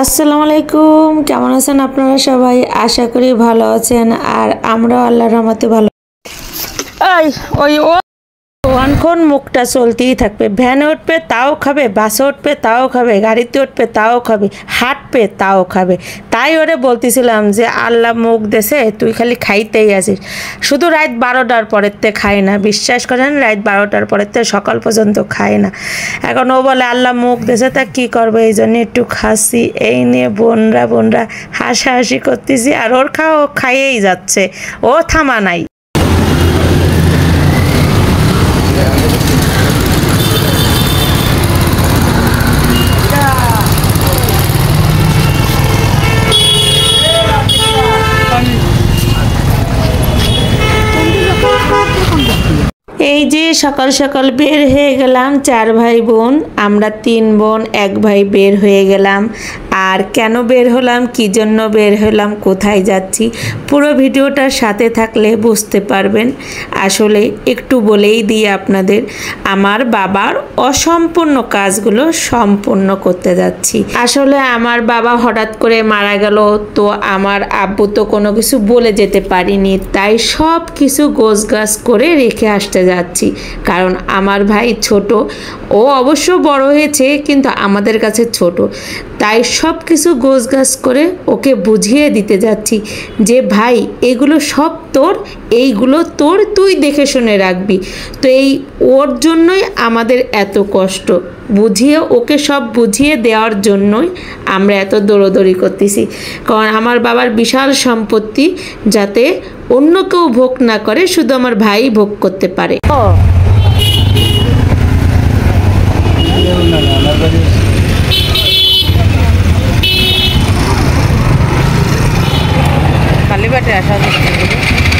আসসালামু আলাইকুম, কেমন আছেন আপনারা সবাই? আশা করি ভালো আছেন আর আমরাও আল্লাহর রহমতে ভালো। অনেকক্ষণ মুখটা চলতেই থাকবে। ভ্যানে উঠবে তাও খাবে, বাসে উঠবে তাও খাবে, গাড়িতে উঠবে তাও খাবে, হাঁটবে তাও খাবে। তাই ওরে বলতেছিলাম যে আল্লাহ মুখ দেশে তুই খালি খাইতেই আসিস, শুধু রাত 12টার পরের তে খায় না। বিশ্বাস করেন, রাত 12টার পরের তে সকাল পর্যন্ত খায় না। এখন ও বলে আল্লাহ মুখ দেশে, তা কী করবো, এই জন্য একটু খাচ্ছি। এই নিয়ে বোনরা হাসাহাসি করতেছি আর ওর খাওয়া ও খাইয়েই যাচ্ছে, ও থামা নাই। এই যে সকাল সকাল বের হয়ে গেলাম, 4 ভাই বোন, আমরা 3 বোন 1 ভাই বের হয়ে গেলাম। আর কেন বের হলাম, কী জন্য বের হলাম, কোথায় যাচ্ছি, পুরো ভিডিওটার সাথে থাকলে বুঝতে পারবেন। আসলে একটু বলেই দিই আপনাদের, আমার বাবার অসম্পূর্ণ কাজগুলো সম্পূর্ণ করতে যাচ্ছি। আসলে আমার বাবা হঠাৎ করে মারা গেল, তো আমার আব্বু তো কোনো কিছু বলে যেতে পারিনি, তাই সব কিছু গোছগাছ করে রেখে আসতে যাচ্ছি। কারণ আমার ভাই ছোট, ও অবশ্য বড় হয়েছে কিন্তু আমাদের কাছে ছোট, তাই সব কিছু গোছগাছ করে ওকে বুঝিয়ে দিতে যাচ্ছি যে ভাই এগুলো সব তোর, এইগুলো তোর, তুই দেখে শুনে রাখবি। তো এই ওর জন্যই আমাদের এত কষ্ট, বুঝিয়ে ওকে সব বুঝিয়ে দেওয়ার জন্যই আমরা এত দৌড়দৌড়ি করতেছি। কারণ আমার বাবার বিশাল সম্পত্তি যাতে অন্য কেউ ভোগ না করে, শুধু আমার ভাই ভোগ করতে পারে। খালি পেটে আসা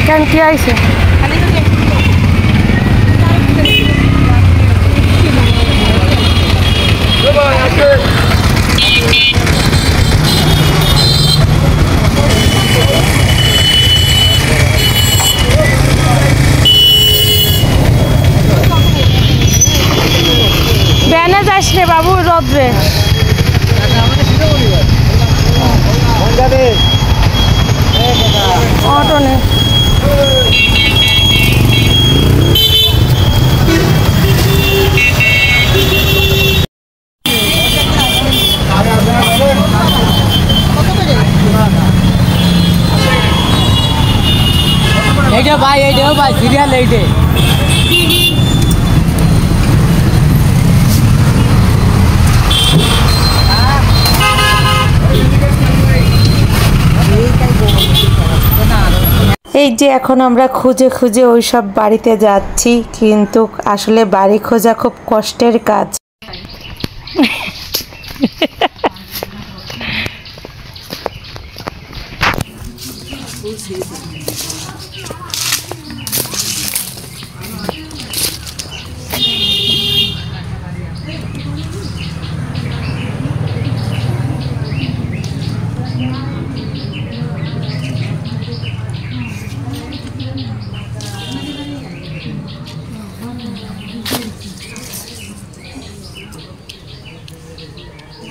কেন, কি আইছে? ব্যানে যাস রে বাবু, রোদ্রে অটো নে। এইটা ভাই, এইটাও ভাই সিরিয়াল এইটে। এই যে এখন আমরা খুঁজে খুঁজে ওই সব বাড়িতে যাচ্ছি, কিন্তু আসলে বাড়ি খোঁজা খুব কষ্টের কাজ।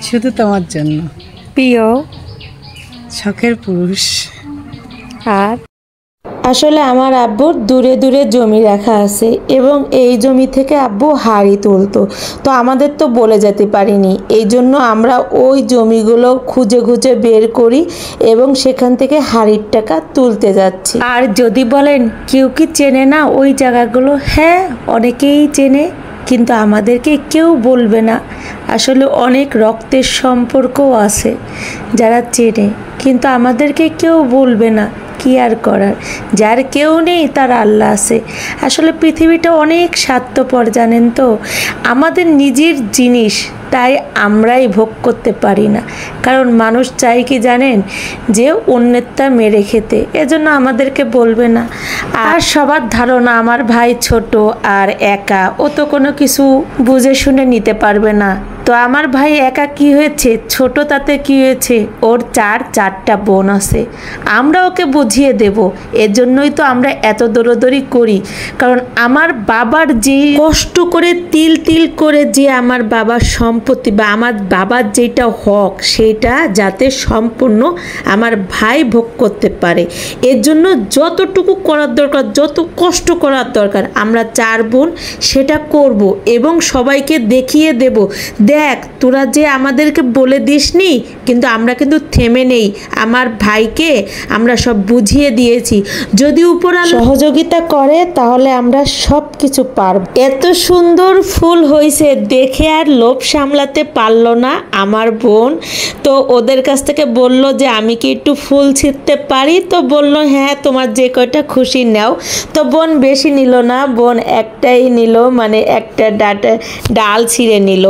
শুধু তোমার জন্য প্রিয় শখের পুরুষ। আর আসলে আমার আব্বুর দূরে দূরে জমি রাখা আছে এবং এই জমি থেকে আব্বু হাড়ি তুলতো, তো আমাদের তো বলে যেতে পারিনি, এই জন্য আমরা ওই জমিগুলো খুঁজে খুঁজে বের করি এবং সেখান থেকে হাড়ির টাকা তুলতে যাচ্ছি। আর যদি বলেন কেউ কি চেনে না ওই জায়গাগুলো, হ্যাঁ অনেকেই চেনে, কিন্তু আমাদেরকে কেউ বলবে না। আসলে অনেক রক্তের সম্পর্কও আছে যারা চেনে, কিন্তু আমাদেরকে কেউ বলবে না। কি আর করার, যার কেউ নেই তার আল্লাহ আছে। আসলে পৃথিবীটা অনেক স্বার্থপর জানেন তো, আমাদের নিজের জিনিস তাই আমরাই ভোগ করতে পারি না। কারণ মানুষ চাই কি জানেন, যে অন্যেরটা মেরে খেতে, এজন্য আমাদেরকে বলবে না। আর সবার ধারণা আমার ভাই ছোট আর একা, ও তো কোনো কিছু বুঝে শুনে নিতে পারবে না, তো আমার ভাই একা কি হয়েছে, ছোট তাতে কি হয়েছে, ওর চারটা বোন আছে, আমরা ওকে বুঝিয়ে দেব। এজন্যই তো আমরা এত দৌড়দৌড়ি করি, কারণ আমার বাবার যে কষ্ট করে তিল তিল করে যে আমার বাবার সম্পত্তি বা আমার বাবার যেটা হক সেটা যাতে সম্পূর্ণ আমার ভাই ভোগ করতে পারে, এর জন্য যতটুকু করার দরকার, যত কষ্ট করার দরকার আমরা 4 বোন সেটা করব এবং সবাইকে দেখিয়ে দেব, দেখ তোরা যে আমাদেরকে বলে দিসনি, কিন্তু আমরা কিন্তু থেমে নেই, আমার ভাইকে আমরা সব বুঝিয়ে দিয়েছি। যদি উপরওয়ালা সহযোগিতা করে তাহলে আমরা সব কিছু পারব। এত সুন্দর ফুল হয়েছে দেখে আর লোভ সামলাতে পারলো না আমার বোন। তো ওদের কাছ থেকে বলল যে আমি কি একটু ফুল ছিঁড়তে পারি, তো বলল হ্যাঁ তোমার যে কয়টা খুশি নাও। তো বোন বেশি নিল না, বোন একটাই নিল, মানে একটা ডাল ছিঁড়ে নিল।